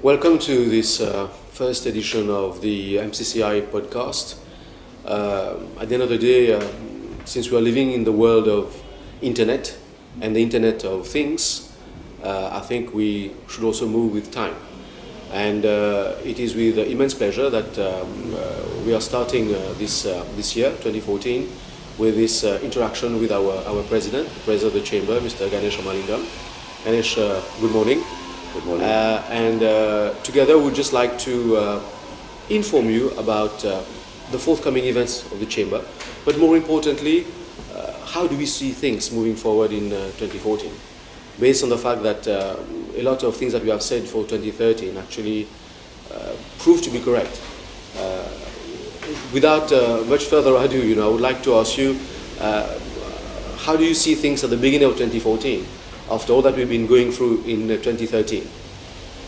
Welcome to this first edition of the MCCI podcast. At the end of the day, since we are living in the world of internet and the internet of things, I think we should also move with time. And it is with immense pleasure that we are starting this year, 2014, with this interaction with our president of the chamber, Mr. Ganesh Ramalingam. Ganesh, good morning. Good morning. Together we'd just like to inform you about the forthcoming events of the chamber, but more importantly, how do we see things moving forward in 2014? Based on the fact that a lot of things that we have said for 2013 actually proved to be correct. Without much further ado, I would like to ask you, how do you see things at the beginning of 2014? After all that we've been going through in 2013?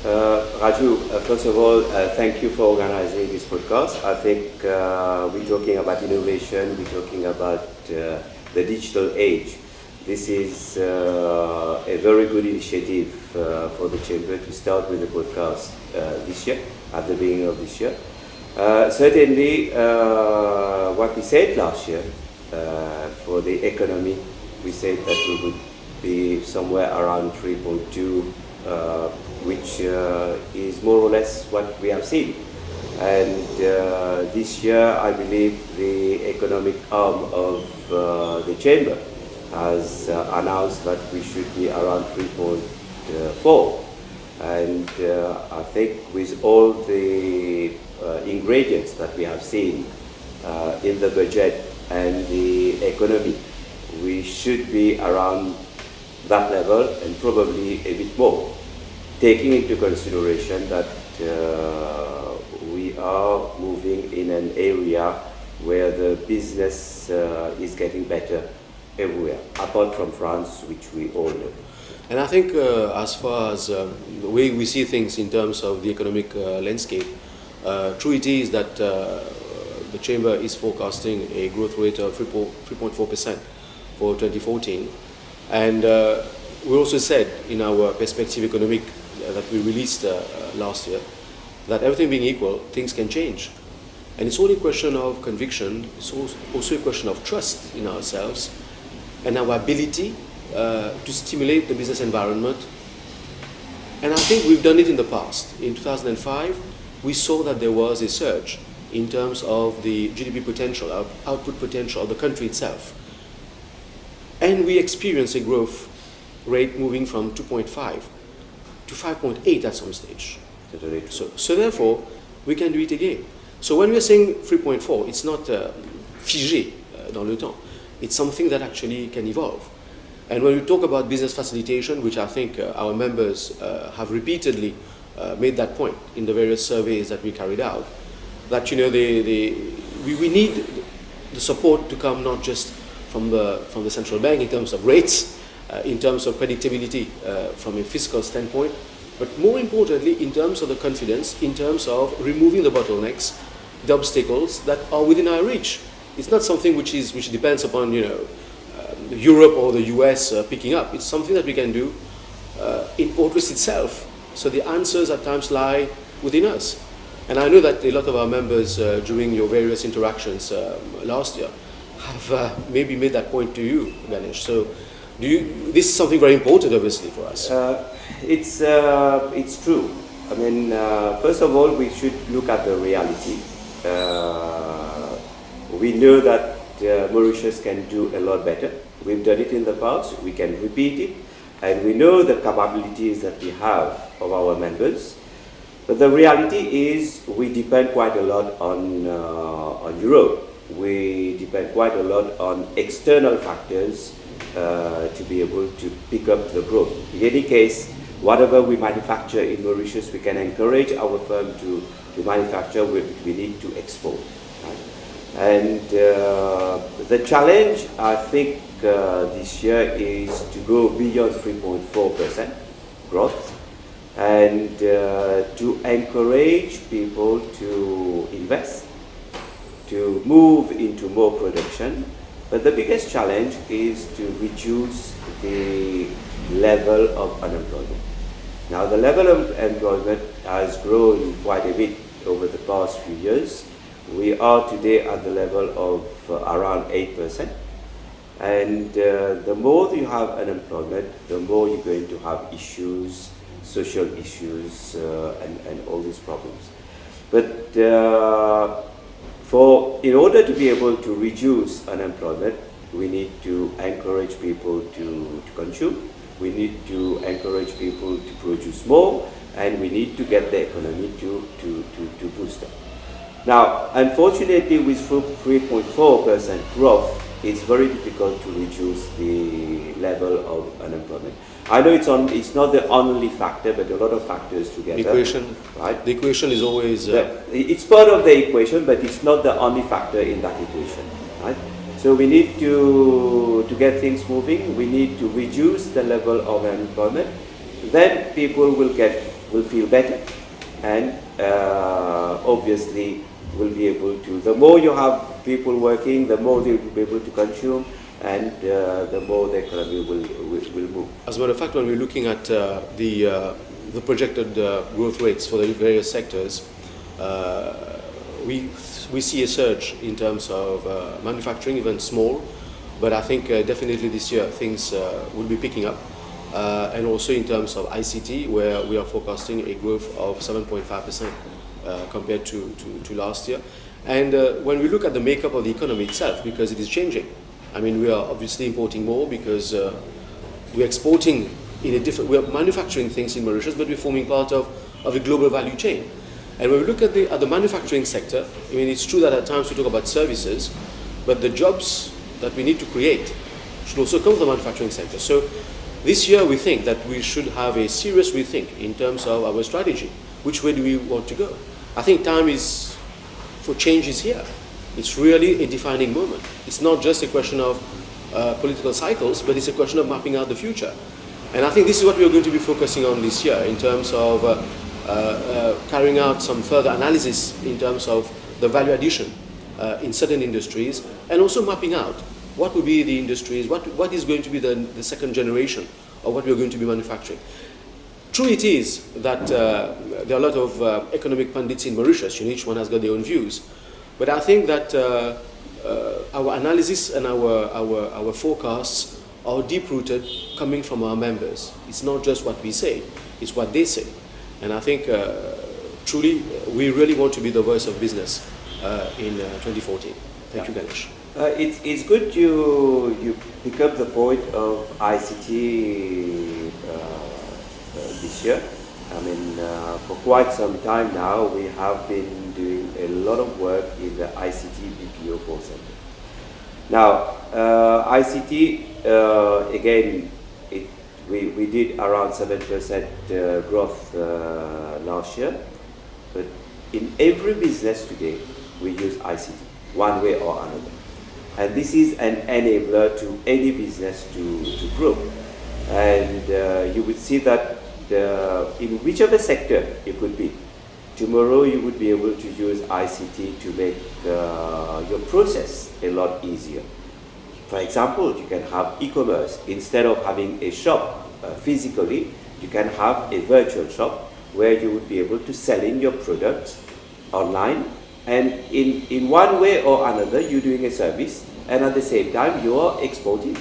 Raju, first of all, thank you for organizing this podcast. I think we're talking about innovation, we're talking about the digital age. This is a very good initiative for the Chamber to start with the podcast this year, at the beginning of this year. Certainly, what we said last year for the economy, we said that we would be somewhere around 3.2, which is more or less what we have seen. And this year, I believe the economic arm of the chamber has announced that we should be around 3.4. And I think with all the ingredients that we have seen in the budget and the economy, we should be around that level and probably a bit more, taking into consideration that we are moving in an area where the business is getting better everywhere, apart from France, which we all know. And I think as far as the way we see things in terms of the economic landscape, true it is that the Chamber is forecasting a growth rate of 3.4% for 2014. And we also said in our perspective economic that we released last year that everything being equal, things can change. And it's only a question of conviction, it's also a question of trust in ourselves and our ability to stimulate the business environment. And I think we've done it in the past. In 2005, we saw that there was a surge in terms of the GDP potential, output potential of the country itself. And we experienced a growth rate moving from 2.5 to 5.8 at some stage. So therefore, we can do it again. So when we're saying 3.4, it's not figé dans le temps. It's something that actually can evolve. And when we talk about business facilitation, which I think our members have repeatedly made that point in the various surveys that we carried out, that we need the support to come not just from the central bank in terms of rates, in terms of predictability from a fiscal standpoint, but more importantly in terms of the confidence, in terms of removing the bottlenecks, the obstacles that are within our reach. It's not something which depends upon Europe or the US picking up. It's something that we can do in Portugal itself. So the answers at times lie within us. And I know that a lot of our members during your various interactions last year have maybe made that point to you, Ganesh. So this is something very important, obviously, for us. It's true. I mean, first of all, we should look at the reality. We know that Mauritius can do a lot better. We've done it in the past, we can repeat it, and we know the capabilities that we have of our members. But the reality is we depend quite a lot on Europe. We depend quite a lot on external factors to be able to pick up the growth. In any case, whatever we manufacture in Mauritius, we can encourage our firm to manufacture, we need to export. Right? And the challenge, I think, this year is to go beyond 3.4% growth and to encourage people to invest, to move into more production. But the biggest challenge is to reduce the level of unemployment. Now the level of employment has grown quite a bit over the past few years. We are today at the level of around 8%. And the more you have unemployment, the more you're going to have issues, social issues, and all these problems. But in order to be able to reduce unemployment, we need to encourage people to consume. We need to encourage people to produce more, and we need to get the economy to boost up. Now, unfortunately, with 3.4% growth, it's very difficult to reduce the level of unemployment. I know it's not the only factor, but a lot of factors together. The equation, right? The equation is always... it's part of the equation, but it's not the only factor in that equation, right? So we need to get things moving. We need to reduce the level of unemployment. Then people will feel better, and obviously will be able to. The more you have people working, the more they will be able to consume, and the more the economy will move. As a matter of fact, when we're looking at the projected growth rates for the various sectors, we see a surge in terms of manufacturing, even small, but I think definitely this year things will be picking up. And also in terms of ICT, where we are forecasting a growth of 7.5% compared to last year. And when we look at the makeup of the economy itself, because it is changing, I mean, we are obviously importing more because we're exporting in a different, we are manufacturing things in Mauritius, but we're forming part of a global value chain. And when we look at the manufacturing sector, I mean, it's true that at times we talk about services, but the jobs that we need to create should also come from the manufacturing sector. So this year we think that we should have a serious rethink in terms of our strategy. Which way do we want to go? I think time for change is here. It's really a defining moment. It's not just a question of political cycles, but it's a question of mapping out the future. And I think this is what we're going to be focusing on this year in terms of carrying out some further analysis in terms of the value addition in certain industries, and also mapping out what will be the industries, what is going to be the second generation of what we're going to be manufacturing. True it is that there are a lot of economic pundits in Mauritius, and each one has got their own views. But I think that our analysis and our forecasts are deep-rooted, coming from our members. It's not just what we say, it's what they say. And I think truly we really want to be the voice of business in 2014. Thank you, Ganesh. It's good you pick up the point of ICT this year. I mean, for quite some time now, we have been doing a lot of work in the ICT BPO call center. Now, ICT, again, we did around 7% growth last year, but in every business today, we use ICT, one way or another. And this is an enabler to any business to grow. And you would see that in whichever sector it could be, tomorrow you would be able to use ICT to make your process a lot easier. For example, you can have e-commerce. Instead of having a shop physically, you can have a virtual shop where you would be able to sell in your products online. And in one way or another, you're doing a service, and at the same time, you are exporting.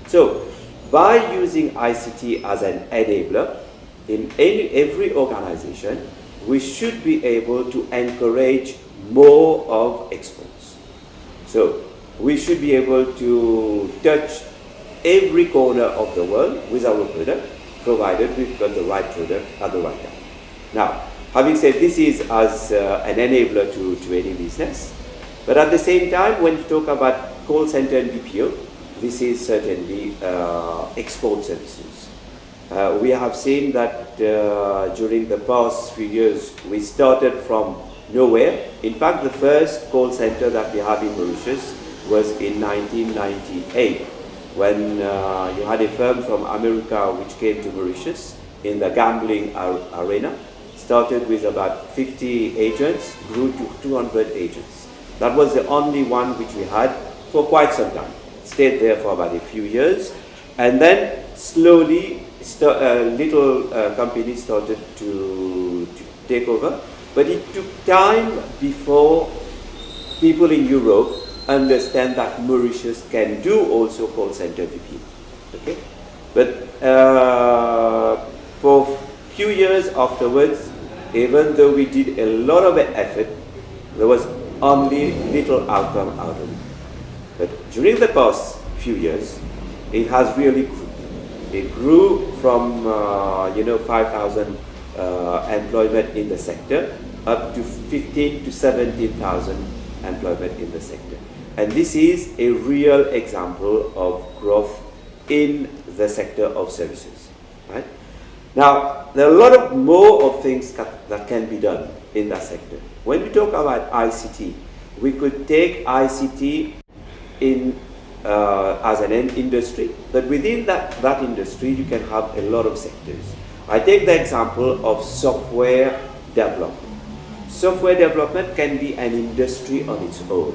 So, by using ICT as an enabler, in every organization, we should be able to encourage more of exports. So, we should be able to touch every corner of the world with our product, provided we've got the right product at the right time. Now, having said this is as an enabler to any business, but at the same time, when you talk about call center and BPO, this is certainly export services. We have seen that during the past few years, we started from nowhere. In fact, the first call center that we have in Mauritius was in 1998, when you had a firm from America which came to Mauritius in the gambling arena. Started with about 50 agents, grew to 200 agents. That was the only one which we had for quite some time. Stayed there for about a few years, and then slowly little companies started to take over, but it took time before people in Europe understand that Mauritius can do also call center BP. Okay, but for a few years afterwards, even though we did a lot of effort, there was only little outcome out of it. But during the past few years, it has really grew. It grew from 5,000 employment in the sector up to 15 to 17,000 employment in the sector. And this is a real example of growth in the sector of services. Right? Now, there are a lot of more of things that can be done in that sector. When we talk about ICT, we could take ICT in as an end industry, but within that industry you can have a lot of sectors. I take the example of software development. Software development can be an industry on its own.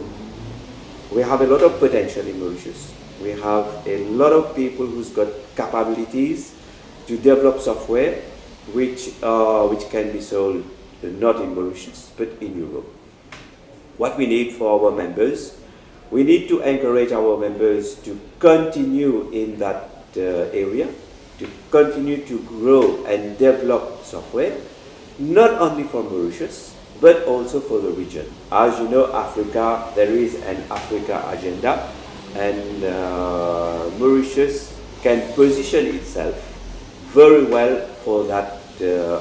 We have a lot of potential in Mauritius. We have a lot of people who's got capabilities to develop software which can be sold not in Mauritius but in Europe. What we need for our members, we need to encourage our members to continue in that area, to continue to grow and develop software, not only for Mauritius, but also for the region. As you know, Africa, there is an Africa agenda, and Mauritius can position itself very well for that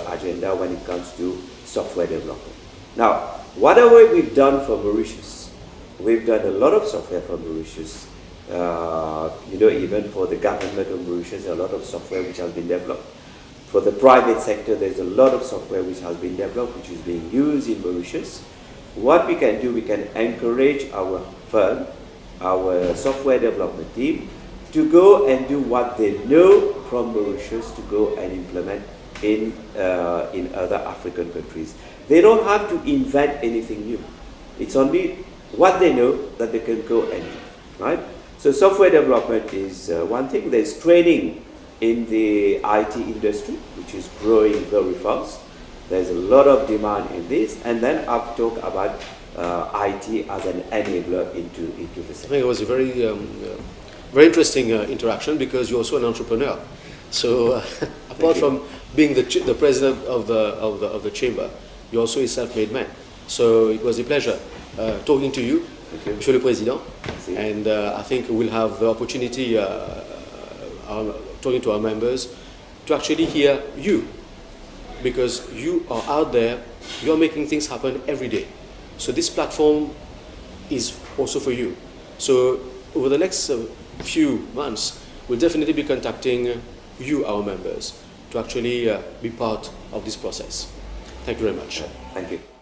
agenda when it comes to software development. Now, whatever we've done for Mauritius, we've done a lot of software for Mauritius. Even for the government of Mauritius, a lot of software which has been developed. For the private sector, there's a lot of software which has been developed, which is being used in Mauritius. What we can do, we can encourage our firm, our software development team, to go and do what they know from Mauritius to go and implement in other African countries. They don't have to invent anything new. It's only what they know that they can go and do, right? So software development is one thing. There's training in the IT industry, which is growing very fast. There's a lot of demand in this. And then I've talked about IT as an enabler into the sector. I think it was a very interesting interaction, because you're also an entrepreneur. So apart from being the president of the chamber, you're also a self-made man. So it was a pleasure talking to you, Monsieur le Président. And I think we'll have the opportunity, talking to our members, to actually hear you, because you are out there, you're making things happen every day. So this platform is also for you. So over the next few months, we'll definitely be contacting you, our members, to actually be part of this process. Thank you very much. Thank you.